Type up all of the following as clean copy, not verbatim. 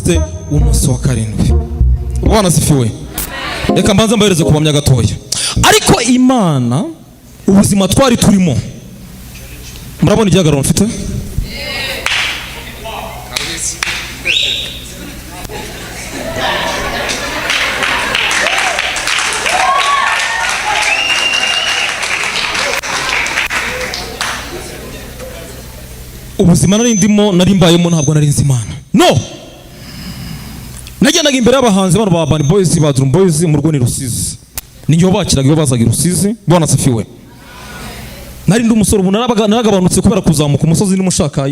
w'umudivantiste w'umunsi wa karindwi. Bwana sifiwe. Reka mbanza mbahereze kubamya gatoya. Ariko Imana ubuzima twari turimo, murabona igihagararo mfite? Ubuzima nari ndimo nari mbayemo ntabwo nari nzi Imana. No. Nagendaga imbere y'abahanzi bano ba Band Boys, ba Drum Boys mu rwoni Rusizi. Ninjye wabakiraga iyo bazaga Rusizi. Bwana sifiwe. Nari ndi umusore ubu naragabanutse kubera kuzamuka umusozi nimushaka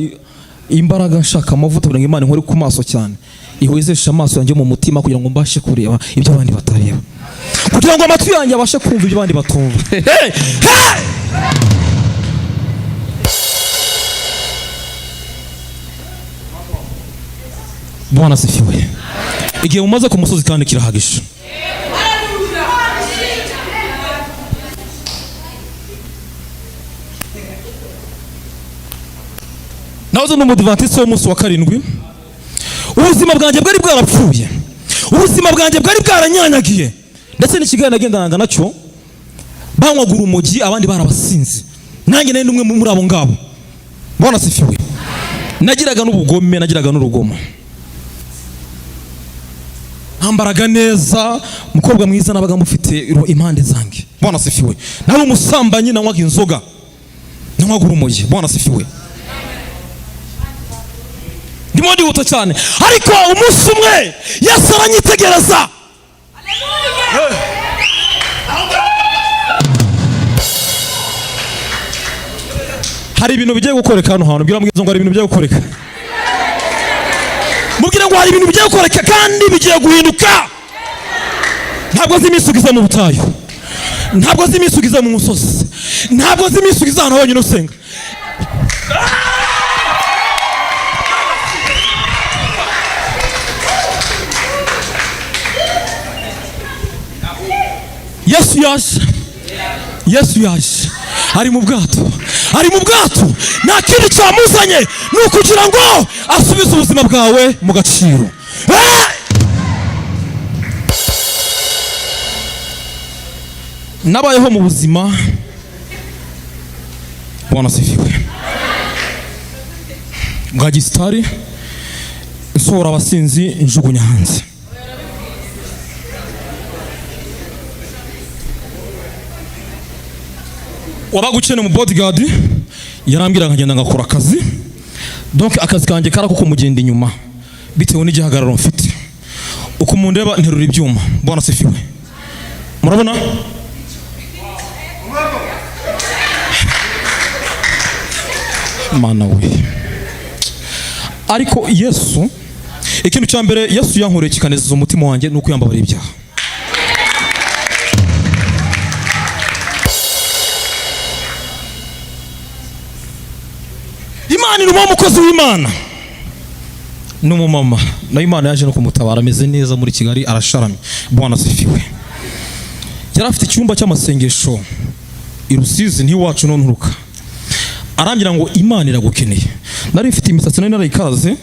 imbaraga nshaka amavuta kugira ngo Imana nkore ku maso cyane. Ihwezesha amaso yanjye mu mutima kugira ngo mbashe kureba ibyo abandi batareba. Kugira ngo amatwi yanjye abashe kumva ibyo abandi batumva. Bwana sifiwe. Igihe mumaze ku musozi kandi kirahagisha. Nahoze n'umudivantiste w'umunsi wa karindwi. Ubuzima bwanjye bwari bwarapfuye. Ubuzima bwanjye bwari bwaranyanyagiye. Ndetse n'ikiganiro nagendanaga nacyo banywagura urumogi abandi barabasinzi. Nanjye nari umwe muri abo ngabo. Bwana sifiwe. Nagiraga n'ubugome, nagiraga n'urugomo. Ambaraga neza, mukobwa mwiza nabaga mufite impande zange. Bwana sifiwe. Nari umusambanyi nanywaga inzoga. Nanywaga urumogi. Bwana sifiwe. Ndimo ndihuta cyane. Ariko umunsi umwe Yesu aranyitegereza. Haleluya. Hari ibintu bigiye gukoreka hano hantu. Bwira mwiza ngo hari ibintu bigiye gukoreka. Mubwira ngo hari ibintu bigiye gukoreka kandi bigiye guhinduka. Ntabwo zimisugiza mu butayu. Ntabwo zimisugiza mu musozi. Ntabwo zimisugiza hano honyine usenga. Yesu yaje. Ari mu bwato. Nta kintu cyamuzanye ni ukugira ngo asubize ubuzima bwawe mu gaciro. Nabayeho mu buzima. Bwana sifiwe. Bwa gisitari nsohora abasinzi njugunya hanze. Wabaga ukeneye mu bodyguard yarambwira nkagenda ngakora akazi. Donc akazi kanjye karako kumugenda inyuma bitewe n'igihagararo mfite. Uko mundeba nterura ibyuma. Bwana sifiwe. Murabona? Mana we. Ariko Yesu ikintu cya mbere Yesu yankoreye kikanezeza umutima wanjye nuko yambabara ibyaha. Imana ni umukozi w'Imana. N'umumama na Imana yaje no kumutabara ameze neza muri Kigali arasharamye. Bwana sifiwe. Yari afite icyumba cy'amasengesho i Rusizi ntiwacu nonturuka. Arambira ngo Imana iragukeneye. Nari mfite imisatsi nari narayikaze.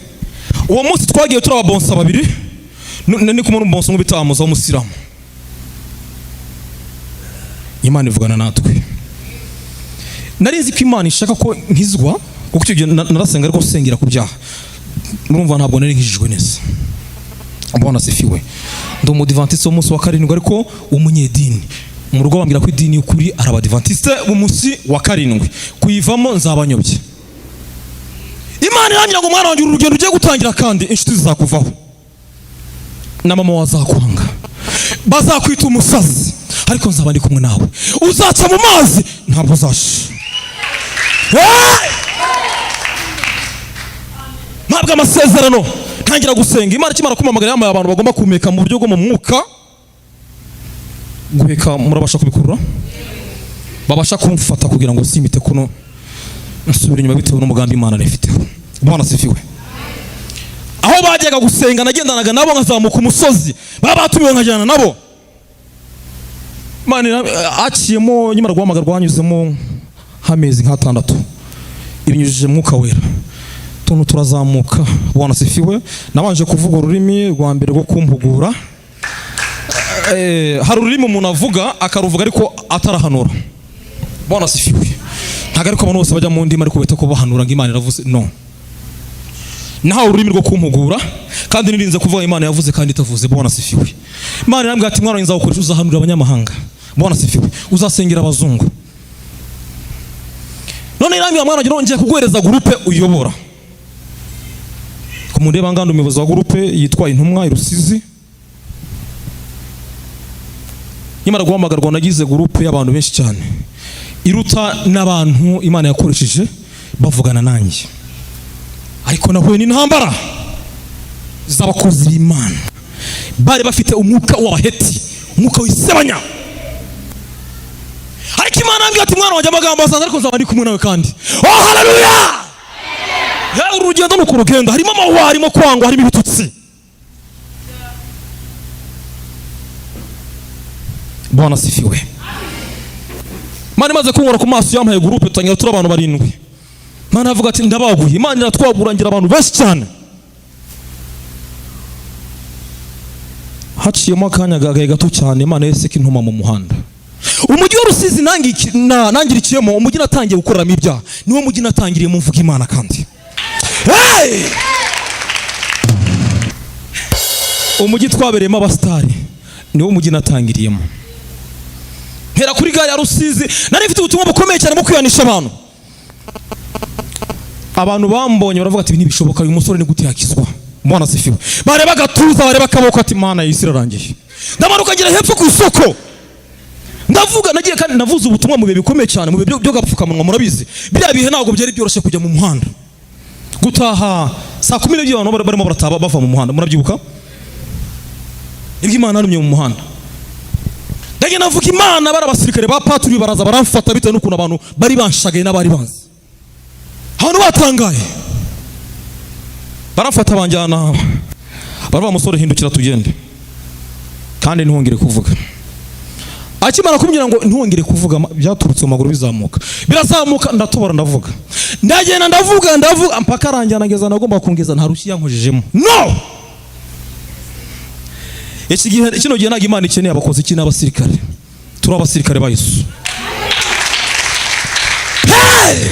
Uwo munsi twagiye turi ababonsa babiri. Ni kumwe n'umbonsa nk'ubitamuza w'umusiramu. Imana ivugana natwe. Nari nzi ko Imana ishaka ko nkizwa kuko icyo narasenga ariko sengera ku byaha. Murumva ntabwo nari nkijijwe neza. Bwana sifiwe. Ndi umudivantiste w'umunsi wa karindwi ariko umunyedini. Mu rugo bambwira ko idini y'ukuri ari abadivantiste b'umunsi wa karindwi. Kuyivamo nzabanyobye. Imana irambwira ngo mwana wanjye urugendo ugiye gutangira kandi inshuti zizakuvaho. Na mama wazakwanga. Bazakwita umusazi ariko nzaba ndi kumwe nawe. Uzaca mu mazi ntabwo uzasha. Ntabwo amasezerano ntangira gusenga. Imana kimara kumamagara yamaye abantu bagomba kumeka mu buryo bwo mu mwuka. Guheka murabasha kubikurura. Babasha kumfata kugira ngo simite kuno nsubira inyuma bitewe n'umugambi Imana ifiteho. Bwana sifiwe. Aho bajyaga gusenga nagendanaga nabo nkazamuka umusozi. Baba batumiwe nkajyana nabo. Imana aciyemo nyimara guhamagara rwanyuzemo hamezi nk'atandatu. Ibinyujije mwuka wera. tuntu turazamuka. Bwana sifiwe. Nabanje kuvuga ururimi rwa mbere rwo kumpugura. Hari ururimi umuntu avuga akaruvuga ariko atarahanura. Bwana sifiwe. Ntago ariko abantu bose bajya mu ndimi ariko bita ko bahanura ngo Imana iravuze, no. Naho ururimi rwo kumpugura kandi nirinze kuvuga Imana yavuze kandi itavuze. Bwana sifiwe. Imana irambwira ati mwana wenza ukoresha uzahanurira abanyamahanga. Bwana sifiwe. Uzasengera abazungu. None irambwira mwana ngira ngiye kuguhereza groupe uyobora. Ku mundeba ngando umuyobozi wa groupe yitwa Intumwa Irusizi. Imana guhamagarwa nagize groupe y'abantu benshi cyane. Iruta n'abantu Imana yakoresheje bavugana nanjye. Ariko nahuye n'intambara z'abakozi b'Imana. Bari bafite umwuka w'abaheti, umwuka w'isebanya. Ariko Imana ambwira ati mwana wanjye amagambo asanzwe ariko nzaba ndi kumwe nawe kandi. Oh haleluya! Urugendo nuko urugendo harimo amahwa, harimo kwangwa, harimo ibitutsi. Bwana sifiwe. Imana imaze kunkora ku maso yampaye groupe tutangira turi abantu barindwi. Imana avuga ati ndabaguye. Imana iratwagurangira abantu benshi cyane. Haciyemo akanya gagaye gato cyane Imana yese kintuma mu muhanda. Umujyi wa Rusizi nangirikiyemo umujyi natangiye gukoreramo ibyaha. Niwo mujyi natangiriye mu mvuga Imana kandi. Hey! Umujyi twabereyemo abastari. Niwo mujyi natangiriyemo. Hera kuri gare ya Rusizi nari mfite ubutumwa bukomeye cyane mu kwiyanisha abantu. Abantu bambonye baravuga ati ntibishoboka uyu musore ni gute yakizwa. Bwana sifiwe. Bareba gatuza bareba kaboko ati Imana yisirarangiye. Ndamanuka ngira hepfo ku isoko. Ndavuga nagiye kandi navuze ubutumwa mu bihe bikomeye cyane mu bihe byo gapfukamunwa murabizi. Biriya bihe ntabwo byari byoroshye kujya mu muhanda. Gutaha saa 12 abantu barimo barataba bava mu muhanda murabyibuka? Ibyo Imana yarumye mu muhanda. Ndagiye navuga Imana barabasirikare ba paturi baraza baramfata bitewe n'ukuntu abantu bari banshagaye n'abari banzi. Hano batangaye. Baramfata banjyana. Baraba musore hindukira tugende. Kandi ntihongere kuvuga. Akimara kumbwira ngo ntihongere kuvuga byaturutse mu maguru bizamuka. Birazamuka ndatobora ndavuga. Ndagenda ndavuga mpaka aranjyana ngeza nagomba kungeza nta rushyi yankojejemo. No! Kino gihe ntabwo Imana ikeneye abakozi iki n'abasirikare. Turi abasirikare ba Yesu. Hey!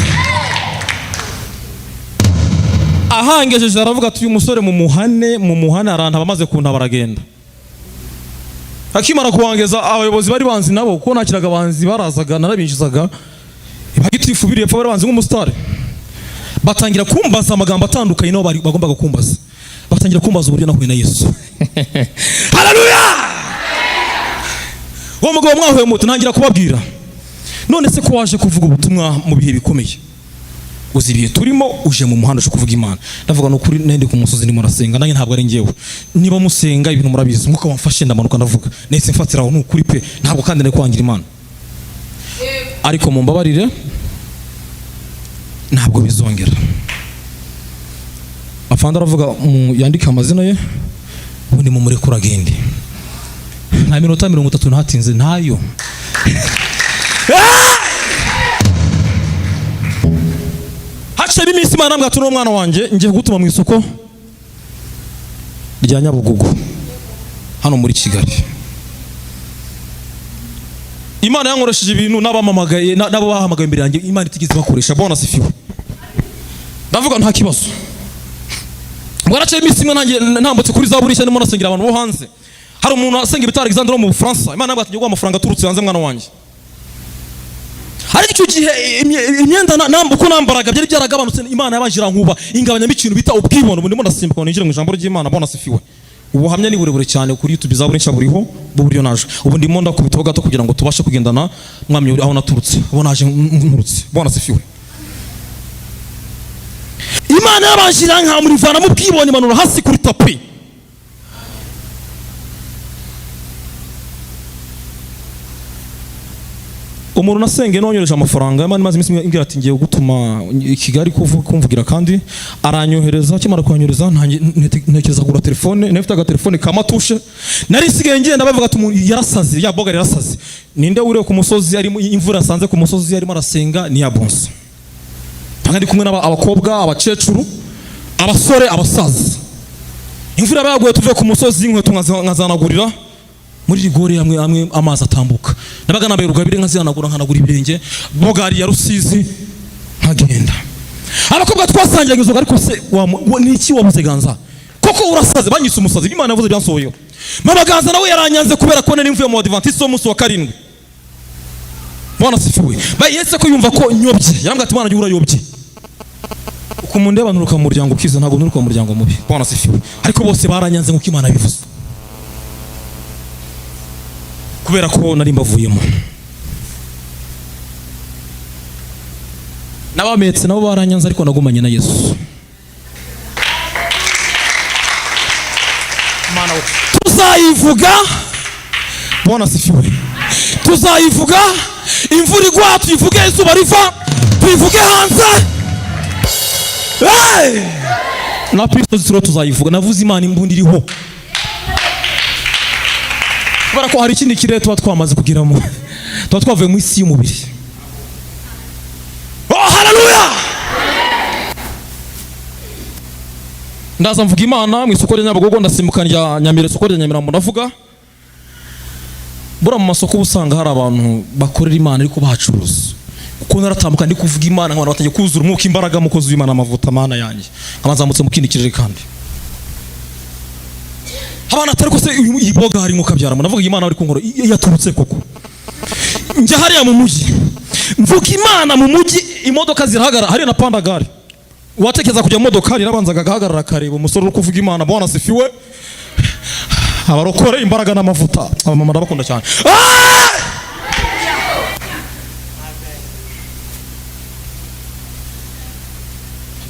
Ahangejeje aravuga ati uyu musore mu muhane aranta bamaze kunta baragenda. Akimara kuwangeza abayobozi bari banzi nabo kuko nakiraga abanzi barazaga narabinjizaga. Bagitifu biri epfo bari banzi nk'umusitari. Batangira kumbaza amagambo atandukanye no bari bagombaga kumbaza. Batangira kumbaza uburyo nahuye na Yesu. Haleluya! Uwo mugabo mwahuye muto ntangira kubabwira. None se ko waje kuvuga ubutumwa mu bihe bikomeye. Uzibiye turimo uje mu muhanda cyo kuvuga Imana. Ndavuga no kuri nende ku musozi ndimo rasenga nanjye ntabwo ari ngewe. Niba musenga ibintu murabizi muko wamfashe ndamanuka ndavuga. Nese mfatira aho n'ukuri pe ntabwo kandi ne kwangira Imana. Ariko mumbabarire ntabwo bizongera. Afanda aravuga yandika amazina ye ubundi mu murekura agende. Nta minota 30 ntatinze ntayo. Hace bimisi Imana ambwa tuno mwana wanje ngiye gutuma mu isoko rya Nyabugugu hano muri Kigali. Imana yankoresheje ibintu nabamamagaye nabo bahamagaye imbere yanjye Imana itigeze bakoresha. Bwana sifiwe. Ndavuga nta kibazo. Mwarace imisi imwe nanjye ntambutse kuri Zaburi cyane mo nasengera abantu bo hanze. Hari umuntu asenga ibitaro Alexandre mu Bufaransa. Imana nabwo atujye amafaranga aturutse hanze mwana wanje. Hari icyo gihe imyenda nambuko nambaraga byari byaragabanutse Imana yabajira nkuba ingabanya ikintu bita ubwibone ubu ndimo ndasimbuka ninjire mu ijambo ry'Imana. Bwana sifiwe. Ubuhamya ni burebure cyane kuri YouTube Zaburi nshya buriho buryo naje. Ubu ndimo ndakubitaho gato kugira ngo tubashe kugendana mwamye aho naturutse. Ubu naje nturutse. Bwana sifiwe. Imana yabajira nka muri vana mu bwibone manura hasi kuri tapi. Umuntu nasenge nonyoreje amafaranga Imana imaze iminsi imbwira ati ngiye gutuma Kigali kumvugira kandi aranyohereza kimara kwanyoreza ntekereza kugura telefone nafite agatelefone kamatushe nari sigaye ngenda bavuga ati umuntu yarasaze ya boga yarasaze ninde uriye ku musozi ari imvura sanze ku musozi arimo arasenga ni ya bonsa. Ndi kumwe n'abakobwa abacecuru abasore abasaza. Imvura yaguye tuvuye ku musozi inkweto nkazanagurira muri rigore amwe amazi atambuka. Nabaga nambaye rugabire nkazihanagura nkanagura ibirenge bogari ya Rusizi nkagenda. Abakobwa twasangiye inzoga ariko se ni iki wabuze Ganza? Koko urasaze banyise umusazi. Imana yavuze byansohoyeho. Mama Ganza nawe yaranyanze kubera ko nari mvuye mu Adventiste wo munsi wa 7. Bwana sifiwe. Bayetse ko yumva ko nyobye. Yarambwa ati Imana jyura yobye. Ukumunde abanturuka mu muryango ukiza ntago nturuka mu muryango mubi. Bwana sifiwe. Ariko bose baranyanze nkuko Imana bivuze. Kubera ko nari mbavuyemo. Nabametse nabo baranyanze ariko nagumanye na Yesu. Mana we. Tuzayivuga. Bwana sifiwe. Tuzayivuga. Imvura igwa tuyivuge, izuba riva tuyivuge hanze. Hey! Na Kristo zituro tuzayivuga. Navuze Imana imbundi iriho. Kubera ko hari ikindi kirere tuba twamaze kugiramo. Tuba twavuye mu isi y'umubiri. Oh haleluya! Ndaza mvuga Imana mu isoko rya Nyabugogo, ndasimbuka rya Nyamire, isoko rya Nyamirambo ndavuga. Bura mu masoko usanga hari abantu bakorera Imana ariko bahacuruza. Uko naratambuka ndi kuvuga Imana nk'abantu batangiye kuzura umwuka imbaraga mukozi w'Imana amavuta Mana yanjye. Amazamutse mu kindi kirere kandi. Abana atari ko se iboga hari nkuko kabyaramo. Navuga Imana ari kunkoro yaturutse koko. Nje hariya mu muji. Mvuga Imana mu muji, imodoka zirahagara hari na pandagari. Watekeza kujya mu modoka nabanzaga gahagarara kareba umusore uri kuvuga Imana. Bwana sifiwe. Abarokore imbaraga n'amavuta. Abamama ndabakunda cyane.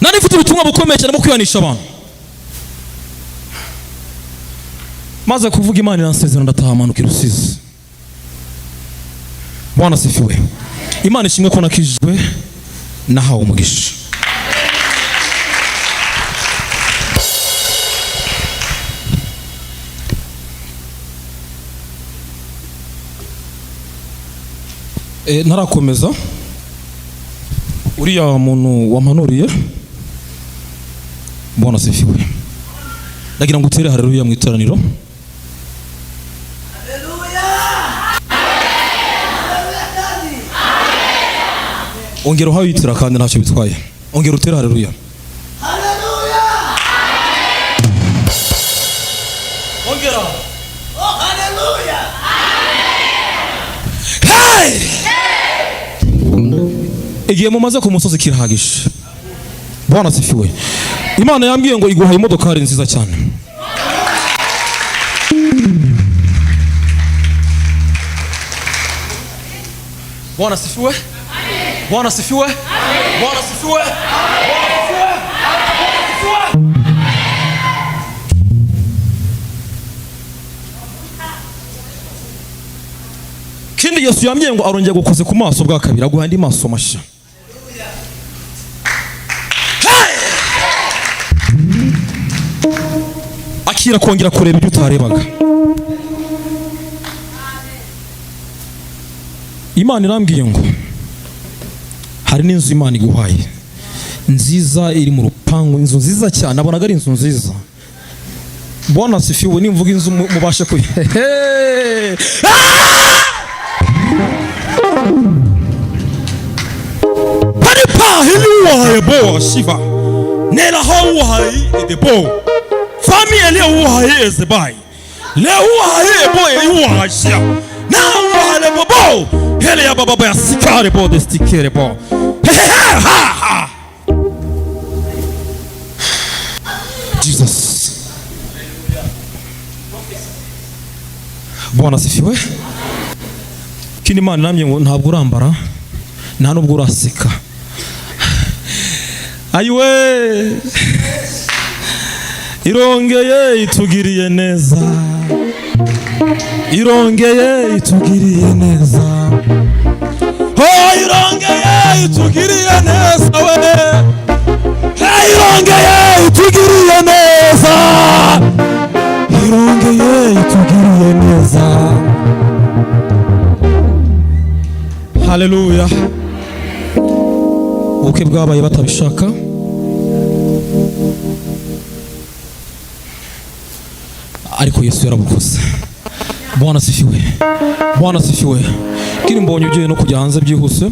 Nari mfite ubutumwa bukomeye cyane mu kwihanisha abantu. Maze kuvuga Imana iransezerana ndataha amanuka i Rusizi. Bwana sifiwe. Imana ishimwe ko nakijijwe nahawe umugisha. Narakomeza uriya muntu wampanuriye. Bwana sifiwe. Ndagira ngo utere haleluya mu iteraniro. Haleluya! Ongera uhawe yitira kandi ntacyo bitwaye. Ongera utere haleluya. Haleluya! Ongera. Oh haleluya! Hey! Igihe mumaze ku musozi kirahagisha. Bwana sifiwe. Imana yambwiye ngo iguhaye imodokari nziza cyane. Bwana sifiwe. Bwana sifiwe. Bwana sifiwe. Kindi Yesu yambwiye ngo arongeye gukoze ku maso bwa kabiri, aguha andi maso mashya. Akira kongera kureba ibyo utarebaga. Imana irambwiye ngo hari n'inzu Imana iguhaye nziza iri mu rupangu, inzu nziza cyane. Nabonaga ari inzu nziza. Bwana sifiwe. Nimvuga inzu mubashe kuyi. Paripa hiluwa bo shiva nela hawa de bo fami ele uwa ezebai le uwa bo uwa shia na uwa le bo hele ya baba ya sikare bo de stikere bo ha Jesus. Bwana sifiwe. Kini Imana namye ngo ntabwo urambara nta nubwo uraseka. Ayiwe irongeye itugiriye neza. Irongeye itugiriye neza. Oh irongeye itugiriye neza we. Hey irongeye itugiriye neza. Irongeye itugiriye neza. Haleluya. Ubukwe bwabaye batabishaka. ariko Yesu yarabukoze. Bwana sifiwe, Bwana sifiwe. Kiri mbonye ugiye no kujya hanze byihuse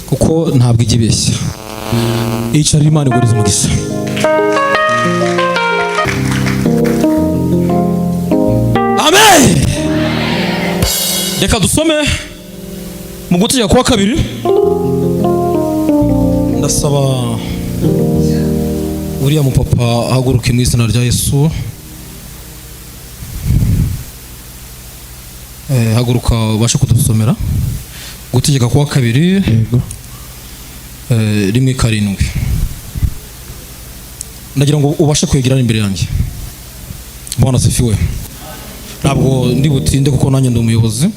kuko ntabwo igibeshya. Icara Imana iguriza umugisha. Amen. Reka dusome mu Gutegeka kwa 2. Ndasaba uriya mupapa ahaguruke mu izina rya Yesu. Haguruka ubashe kudusomera Gutegeka kwa 2 1:7. Ndagira ngo ubashe kwegera imbere yanjye. Bwana sifiwe. Ntabwo ndi butinde kuko nanjye ndi umuyobozi.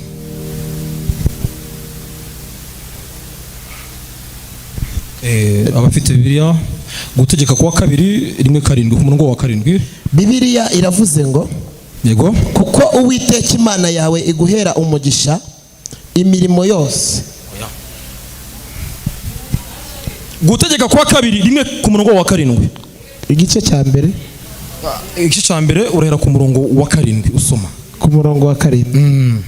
Abafite Bibiliya Gutegeka kwa 2 1:7 ku murongo wa 7. Bibiliya iravuze ngo yego, kuko Uwiteka Imana yawe iguhera umugisha imirimo yose. Gutegeka kwa 2 1 ku murongo wa 7. Igice cya mbere. Igice cya mbere urahera ku murongo wa 7 usoma. Ku murongo wa 7.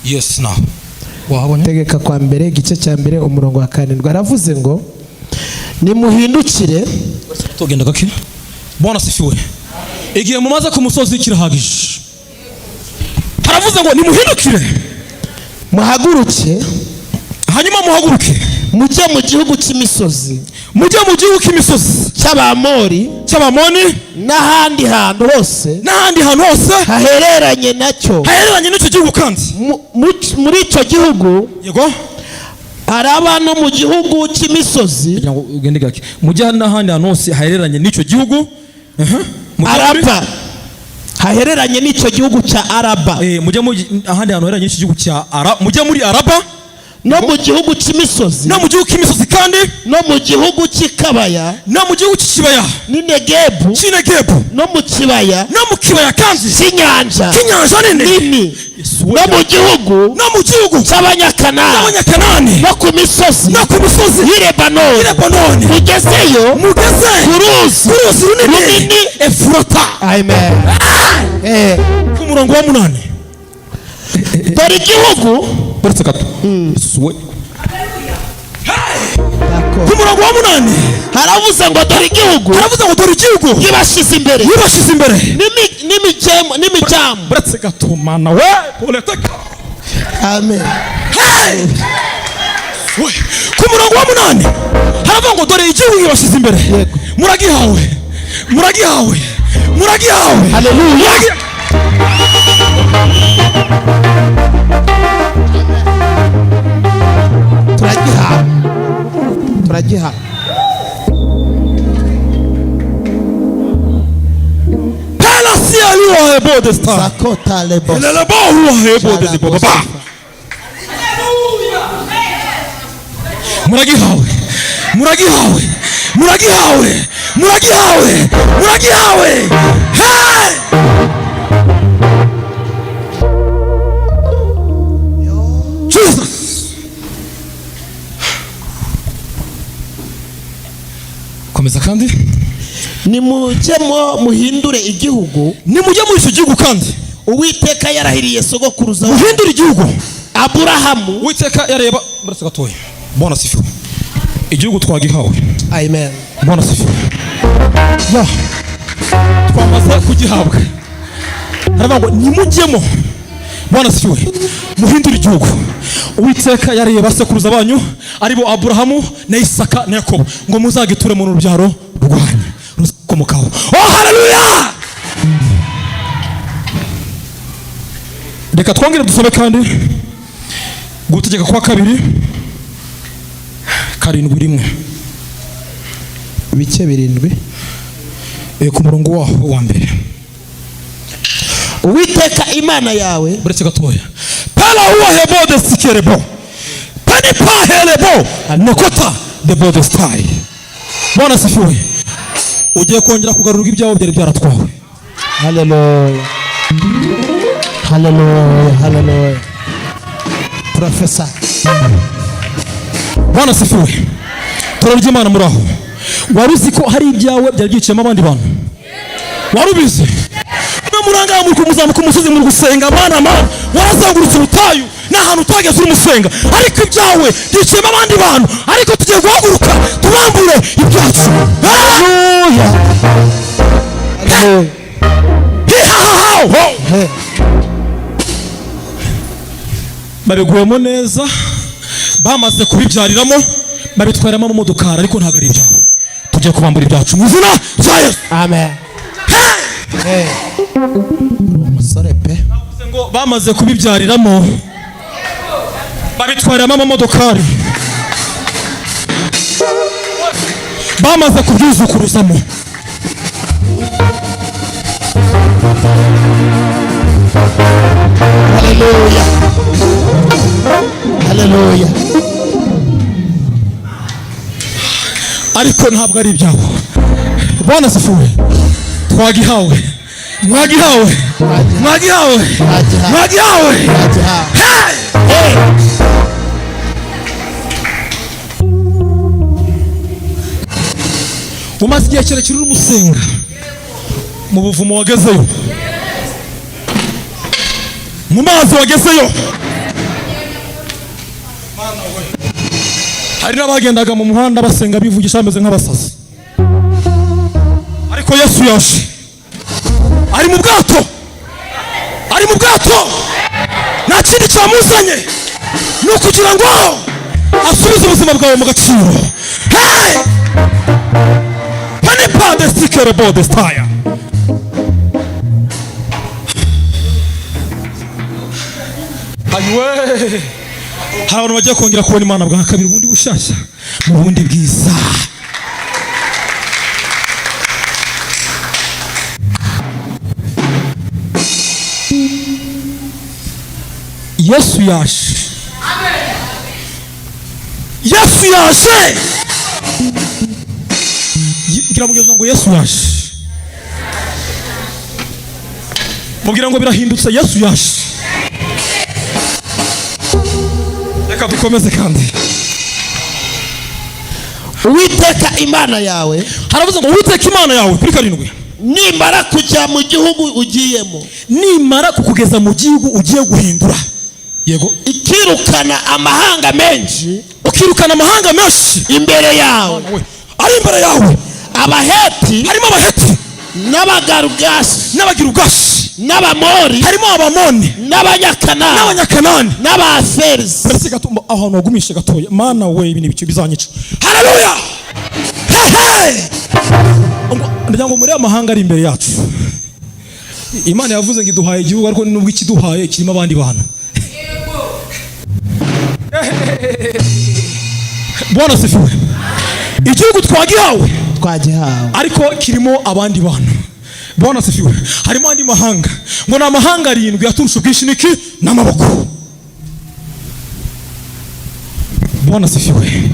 Yes now. Wahabonye? Gutegeka kwa mbere igice cya mbere umurongo wa 7. Aravuze ngo nimuhindukire. Tugenda gake. Bwana sifiwe. Igihe mumaze ku musozi kirahagije. Aravuze ngo nimuhindukire. Muhaguruke. Hanyuma muhaguruke. Mujye mu gihugu cy'imisozi. Mujye mu gihugu cy'imisozi cy'Abamori, n'ahandi hantu hose hahereranye nacyo. Hahereranye n'icyo gihugu kandi. Muri icyo gihugu yego araba no mu gihugu cy'imisozi. Kugira ngo ugende gake. Mujye n'ahandi hantu hose hahereranye n'icyo gihugu. Araba. Hahereranye n'icyo gihugu cya Araba. Mujye mu ahandi hantu hahereranye n'icyo gihugu cya Araba. Mujye muri Araba. No mu gihugu cy'imisozi. No mu gihugu cy'imisozi kandi. No mu gihugu cy'ikabaya. No mu gihugu cy'ikibaya. Ni Negebu. No mu kibaya. No mu kibaya kandi. Cy'inyanja. Nini. No mu gihugu cy'Abanyakanani. No ku misozi. Y'i Lebanoni. Mugezeyo. Ku ruzi runini Efurata. Amen. Ku murongo wa 8. Dore igihugu. Buretse gato. Ku murongo wa 8 haravuze ngo dore igihugu yibashize imbere n'imijyamo. Buretse gato mana we politika. Amen. Ku murongo wa 8 haravuga ngo dore igihugu yibashize imbere. Muragihawe. Haleluya. Turagiha. Pela si aliwa hebo de sta. Zakota lebo. Lebo huwa hebo de baba. Muragihawe. Hey! Jesus. Komeza kandi. Nimujyemo muhindure igihugu. Nimujye muri icyo gihugu kandi. Uwiteka yarahiriye sogokuruza. Muhindure igihugu. Aburahamu. Uwiteka yareba. Buretse gatoya. Bwana sifiwe. Igihugu twagihawe. Amen. Bwana sifiwe. Ya. Twamaze kugihabwa. Haravuga ngo nimujyemo. Bwana sifiwe. Muhindure igihugu. Uwiteka yareba sekuruza banyu aribo Aburahamu na Isaka na Yakobo ngo muzagiture mu rubyaro rwanyu ruzakomokaho. Oh haleluya. Reka twongere dusome kandi Gutegeka kwa 2 7:1 ibice 7 ku murongo wa 1. Uwiteka Imana yawe. Buretse gatoya. Pala huwa hebo de sikerebo. Pani pa helebo. Nokota de bodestai. Bwana sifiwe. Ugiye kongera kugarura ibyawo byari byaratwawe. Haleluya. Haleluya. Professor. Bwana sifiwe. turarya Imana muri aho. Wari uzi ko hari ibyawe byari byiciyemo abandi bantu? Wari ubizi? Muranga muri kumuzamuka umusozi muri gusenga Mana warazangurutse ubutayu n'ahantu utageze uri musenga, ariko ibyawe byiciyemo abandi bantu, ariko tugiye guhaguruka tubambure ibyacu. Haleluya. Babiguyemo neza, bamaze kubibyariramo, babitwaramo mu modokari, ariko ntabwo ari ibyabo. Tugiye kubambura ibyacu mu izina rya Yesu. Amen. Umusore pe ngo bamaze kubibyariramo, babitwaramo amamodokari, bamaze kubyuzukuruzamo. Haleluya. Haleluya. Ariko ntabwo ari ibyabo. Bwana sifuwe. Twagihawe. Mwagihawe. Mwagihawe. Mwagihawe. Hey! Umaze igihe kirekire uri umusenga, mu buvumo wagezeyo, mu mazi wagezeyo. Hari n'abagendaga mu muhanda basenga bivugisha bameze nk'abasazi, ariko Yesu yaje, ari mu bwato, ari mu bwato. Nta kindi cyamuzanye, ni ukugira ngo asubize ubuzima bwawe mu gaciro. Hey! Panipa de stikere bode staya. Aywe! Hari abantu bagiye kongera kubona Imana bwa kabiri, ubundi bushasha, mu bundi bwiza. Yesu yaje. Yesu yaje. Gira mugeze ngo Yesu yaje. Mubwira ngo birahindutse, Yesu yaje. Reka dukomeze kandi. Uwiteka Imana yawe, haravuze ngo Uwiteka Imana yawe kuri 7, nimara kujya mu gihugu ugiyemo, nimara kukugeza mu gihugu ugiye guhindura, yego, ikirukana amahanga menshi, ukirukana amahanga menshi imbere yawe, ari imbere yawe. Abaheti, harimo Abaheti, n'Abagarugashi, n'Abagirugashi, n'Abamori, harimo Abamoni, n'Abanyakanani, n'Abaferizi. Mbese gatumba ahantu wagumishe gatoya, Mana we ibi n'ibicyo bizanyica. Haleluya. Ndagira ngo muri amahanga ari imbere yacu, Imana yavuze ngo iduhaye igihugu, ariko nubwo ikiduhaye kirimo abandi bantu. Bwana sifiwe. Igihugu twagihawe, ariko kirimo abandi bantu. Bwana sifiwe. Harimo andi mahanga, ngo na amahanga 7 yaturusha ubwinshi niki n'amaboko. Bwana sifiwe.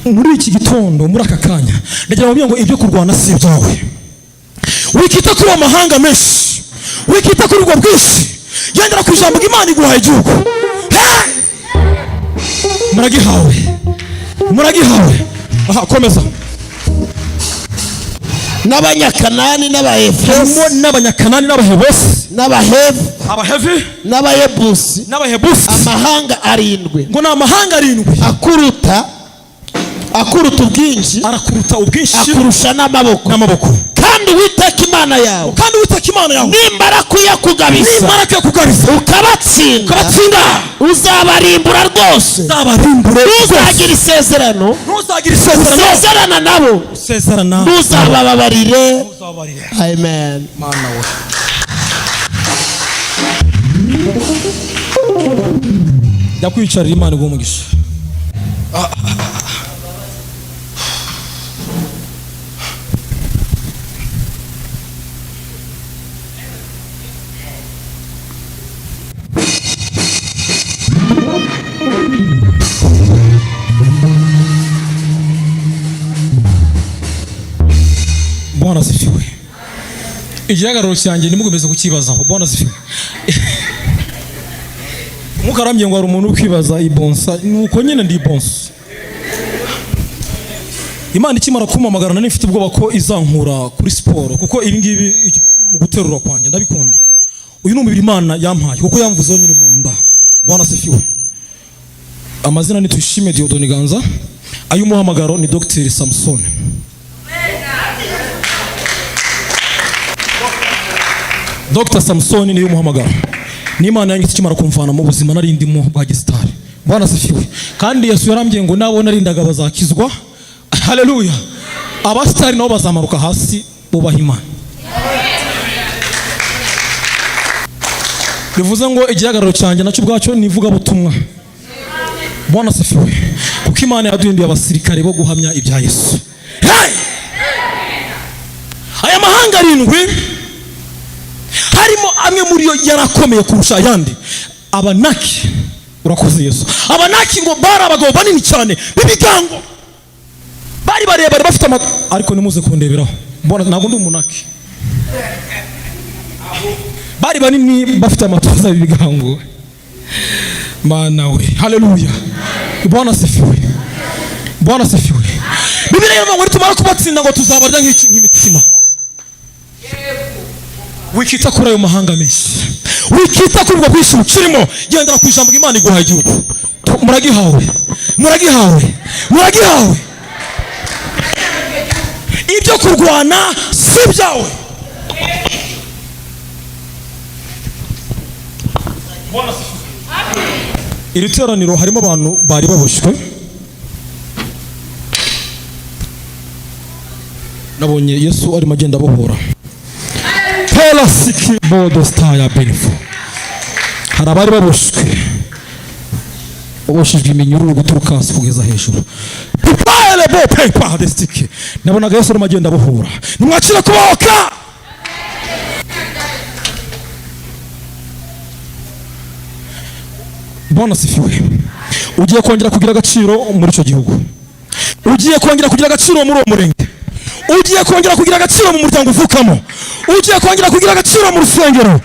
Muri iki gitondo, muri aka kanya, ndagira ngo ibyo kurwana si byawe. Wikita kuri amahanga menshi, wikita kuri ubwo bwinshi, gendera ku ijambo Imana iguhaye igihugu. Muragihawe, muragihawe. Aha, komeza. N'Abanyakanani, n'Abahefesi, n'Abanyakanani, n'Abahebesi, n'Abahevi, Abahevi, n'Abayebusi, n'Abayebusi. Amahanga 7. Ngo ni amahanga 7 akuruta ubwinshi, arakuruta ubwinshi, akurusha n'amaboko. Kandi Uwiteka Imana yawe, nimara kuyakugabisa, ukabatsinda, uzabarimbura rwose. Ntuzagira isezerano, usezerana nabo, ntuzabababarire. Amen. Mana we. Yakwicarira Imana igumugisha. Bwana sifiwe. Igihagararo cyanjye nimugomeze kukibazaho. Bwana sifiwe. Mukaramye ngo ari umuntu ukwibaza ibonsa, nuko nyine ndi bonsa. Imana ikimara kumpamagara nari mfite ubwoba ko izankura kuri siporo, kuko ibi ngibi mu guterura kwanjye ndabikunda. Uyu ni umubiri Imana yampaye kuko yamvuzeho nyiri mu nda. Bwana asifiwe. Amazina ni Tuyishime Diodoni Ganza, ay'umuhamagaro ni Dr. Samson. Dr. Samson ni y'umuhamagaro. Ni Imana yanjye ikimara kumvana mu buzima nari ndimo bwa gisitari. Bwana asifiwe. Kandi Yesu yarambwiye ngo nabo narindaga bazakizwa. Haleluya. Abasitari nabo bazamaruka hasi bubaha Imana. Bivuze ngo igihagararo cyanjye nacyo ubwacyo nivuga butumwa. Bwana asifiwe. Kuko Imana yaduhinduye abasirikare bo guhamya ibya Yesu. Hey! Aya mahanga arindwi harimo amwe muri yo yarakomeye kurusha ayandi. Abanaki, urakoze Yesu. Abanaki ngo bari abagabo banini cyane b'ibigango. Bari barebare bafite ariko nimuze kundeberaho. Mbona ntabwo ndi umunaki. Bari banini bafite amatoza y'ibigango. Mana we. Haleluya. Bwana asifiwe. Bwana asifiwe. Biblia inasema ngo tumara kubatsinda ngo tuzabarya nk'imitsima. Wikita kuri ayo mahanga menshi. Wikita kuri ubwo bwinshi ukirimo. Gendera ku ijambo Imana iguhaye igihugu. Muragihawe. Muragihawe. Muragihawe. Ibyo kurwana si byawe. Bwana asifiwe. Iri teraniro harimo abantu bari baboshwe. Nabonye Yesu arimo agenda abohora. Pelasiki bodo staya benefo. Hari abari baboshwe. Baboshijwe iminyururu guturuka hasi kugeza hejuru. Pipale bo pepa destike. Nabonaga Yesu arimo agenda abohora. Nimwakira kubohoka. Bwana asifiwe. Ugiye kongera kugira agaciro muri cyo gihugu. Ugiye kongera kugira agaciro muri uwo murenge. Ugiye kongera kugira agaciro mu muryango uvukamo. Ugiye kongera kugira agaciro mu rusengero.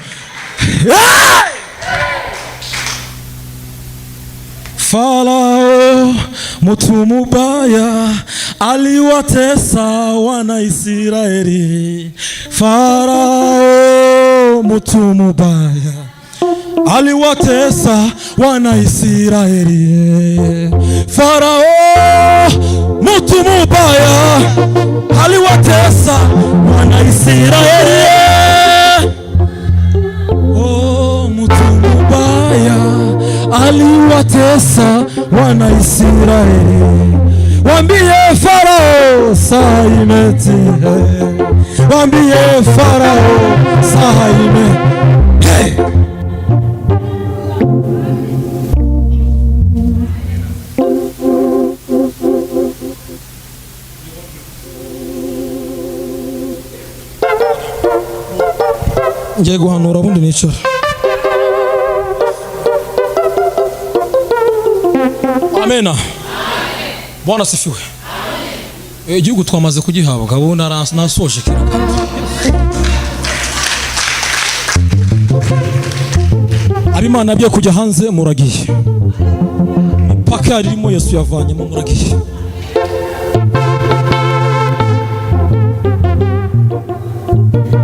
Farao mtu mubaya aliwatesa wana Israeli. Farao mtu mubaya aliwatesa wana Israeli. Farao mtu mubaya aliwatesa wana Israeli. Oh, mtu mubaya aliwatesa wana Israeli. Wambie Farao saa imeti. Wambie Farao saa imeti. Hey! Ngiye guhanura bundi nicara. Amena. Bwana asifiwe. Igihugu twamaze kugihabwa gabo nasoje kirakandi. Abimana byo kujya hanze muragiye. Paka ririmo Yesu yavanyemo muragiye.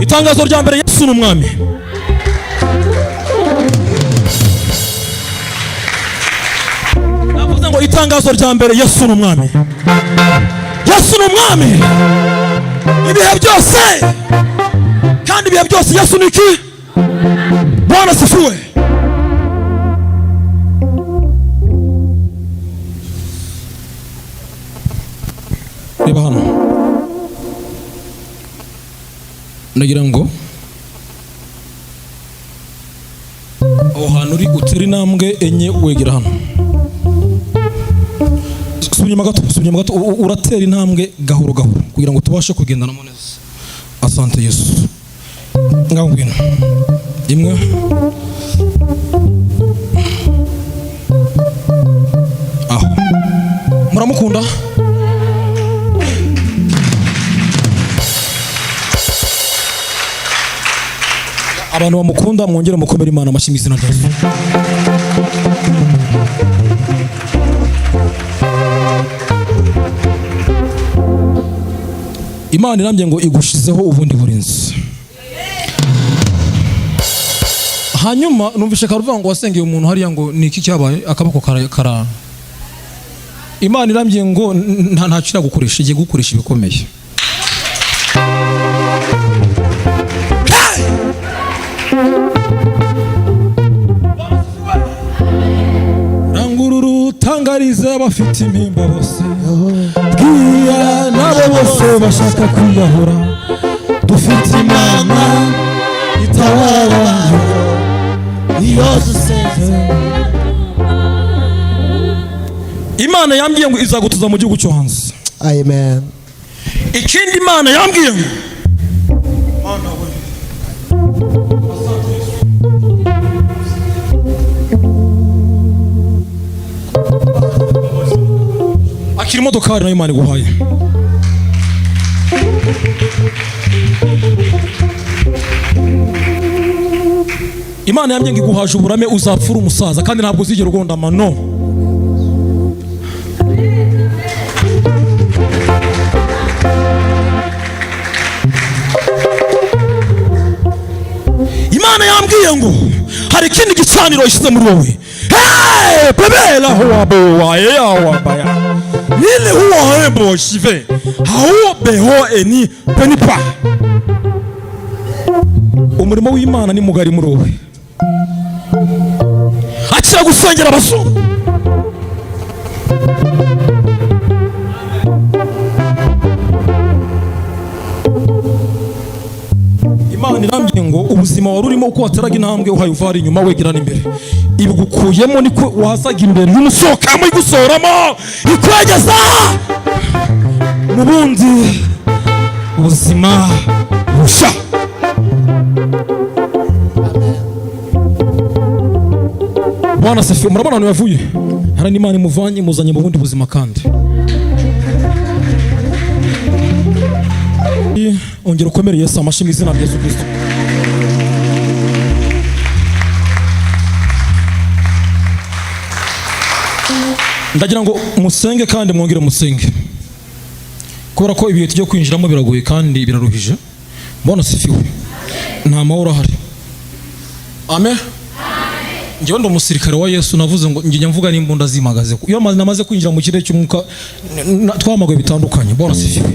Itangazo rya mbere, Yesu ni umwami. Navuze ngo itangazo rya mbere, Yesu ni umwami. Yesu ni umwami. Ibihe byose. Kandi ibihe byose Yesu ni iki? Bwana asifiwe. Reba hano. Nagira ngo aho hantu uri utera intambwe enye wegera hano. Subira gato uratera intambwe gahoro gahoro kugira ngo tubashe kugendanamo neza. Asante Yesu. Ngaho ngwino. Imwe. Aho. Muramukunda? Abantu bamukunda mwongere mukomere Imana amashyi mu izina rya Yesu. Imana irambye ngo igushizeho ubundi burinzi. Hanyuma numvishe karuvuga ngo wasengeye umuntu hariya ngo niki cyabaye akaboko kara. Imana irambye ngo ntacira gukoresha, igiye gukoresha ibikomeye. Rangururu tangarize abafite impimba bose, bwira nabo bose bashaka kwiyahura, dufite Imana itabara iyo dusenze. Imana yambwiye ngo izagutuza mu gihugu cyo hanze. Amen. Ikindi Imana yambwiye ngo Mana we akiri modokari na Imana iguhaye. Imana yambye ngo iguhaje uburame uzapfura umusaza kandi ntabwo uzigera ugonda amano. Imana yambwiye ngo hari ikindi gicaniro ishyize muri wowe. Hey, pebela huwa bowa ya wabaya. Nile huwa hembo shive. Hao beho eni penipa. Umurimo w'Imana ni mugari muri wowe. Akira gusengera abazungu. Imana irambye ngo ubuzima wari urimo uko wateraga intambwe uhaye uvari inyuma wegerana imbere, ibugukuyemo niko wazaga imbere n'umusohokamo igusoramo ikwegeza mu bundi ubuzima busha. Bwana Sefi, murabona hano yavuye, hari n'Imana imuvanye muzanye mu bundi buzima kandi. Ongera ukomere Yesu amashyi mu izina rya Yesu Kristo. Ndagira ngo musenge kandi mwongere musenge, kubera ko ibihe tujye kwinjiramo biragoye kandi biraruhije. Mbona sifiwe, nta mahoro ahari. Amen. Njyewe ndo umusirikare wa Yesu, navuze ngo njye mvuga n'imbunda zimagaze. Iyo namaze kwinjira mu kirere cy'umwuka twamagoye bitandukanye. Mbona sifiwe,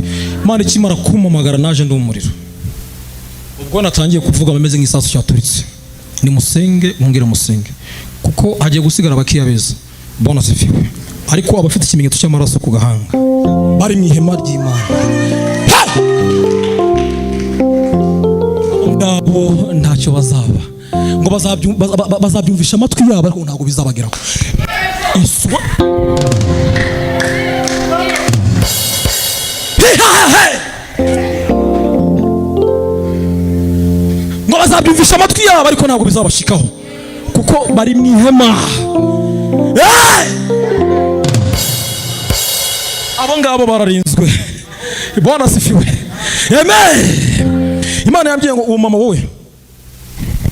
Imana ikimara kumamagara naje ndi umuriro. Ubwo natangiye kuvuga bameze nk'isasu cyaturitse. Ni musenge, mwongere musenge, kuko hagiye gusigara bakiya beza. Mbona sifiwe, ariko abafite ikimenyetso cy'amaraso ku gahanga bari mu ihema ry'Imana, ngabo ntacyo bazaba, ngo bazabyumvisha amatwi yabo ariko ntabwo bizabageraho. Ngo bazabyumvisha amatwi yabo ariko ntabwo bizabashikaho, kuko bari mu ihema. Abo ngabo bararinzwe. Bwana sifiwe. Amen. Imana yambwiye ngo uwo mama wowe,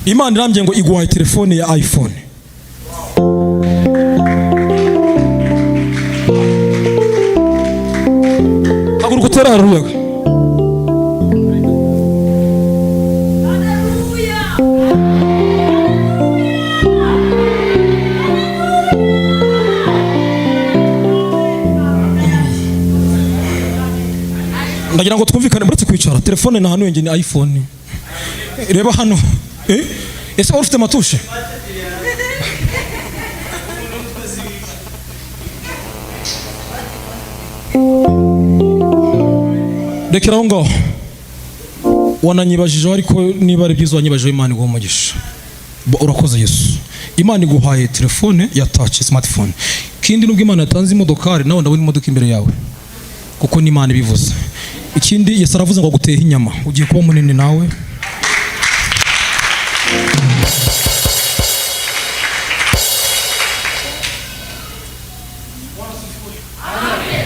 Imana irambye ngo iguhaye telefone ya iPhone. Haguruka utera haleluya. Ndagira ngo twumvikane muri kwicara. Telefone na hano yenge ni iPhone. Reba hano. Ese ufite matushe? Rekeraho ngaho. Wananyibajije ariko niba ari byiza wanyibajije, Imana iguha umugisha. Urakoze Yesu. Imana iguhaye telefone ya touch, smartphone. Kindi nubwo Imana yatanze imodokari, nawe ndabona imodoka imbere yawe, kuko ni Imana ibivuze. Ikindi Yesu aravuze ngo guteha inyama, ugiye kuba munini nawe.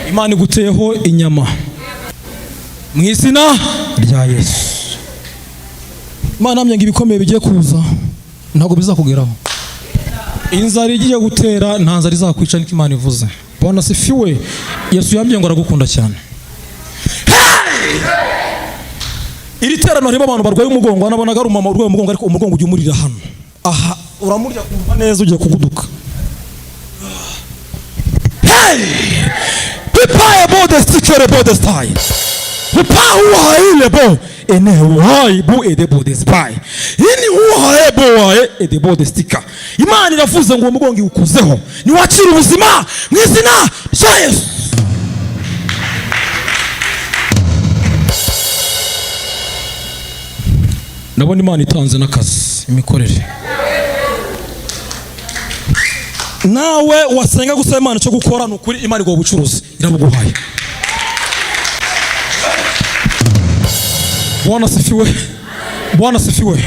Imana iguteyeho inyama mu izina rya Yesu. Imana amye ngo ibikomeye bigiye kuza ntabwo bizakugeraho. Inzara igiye gutera nta nzara izakwica, niko Imana ivuze. Bwana sifiwe. Yesu yambye ngo aragukunda cyane. Hey! iri terano harimo abantu barwaye umugongo, nabonaga ari umama urwaye umugongo, ariko umugongo ujya umurira hano. Aha uramurya kumva neza ugiye kuguduka. Hey! Pipa bode stikere bode style. Pipa uhaile bo ene uhaile bo ede bode spy. Ini uhaile bo ede bode stika. Imana iravuze ngo umugongo iwukuzeho. Ni wakira ubuzima mu izina rya Yesu. Nabona Imana itanze n'akazi imikorere. Nawe wasenga gusaba Imana cyo gukora n'ukuri, Imana igwa ubucuruzi irabuguhaye. Bwana sifiwe. Bwana sifiwe.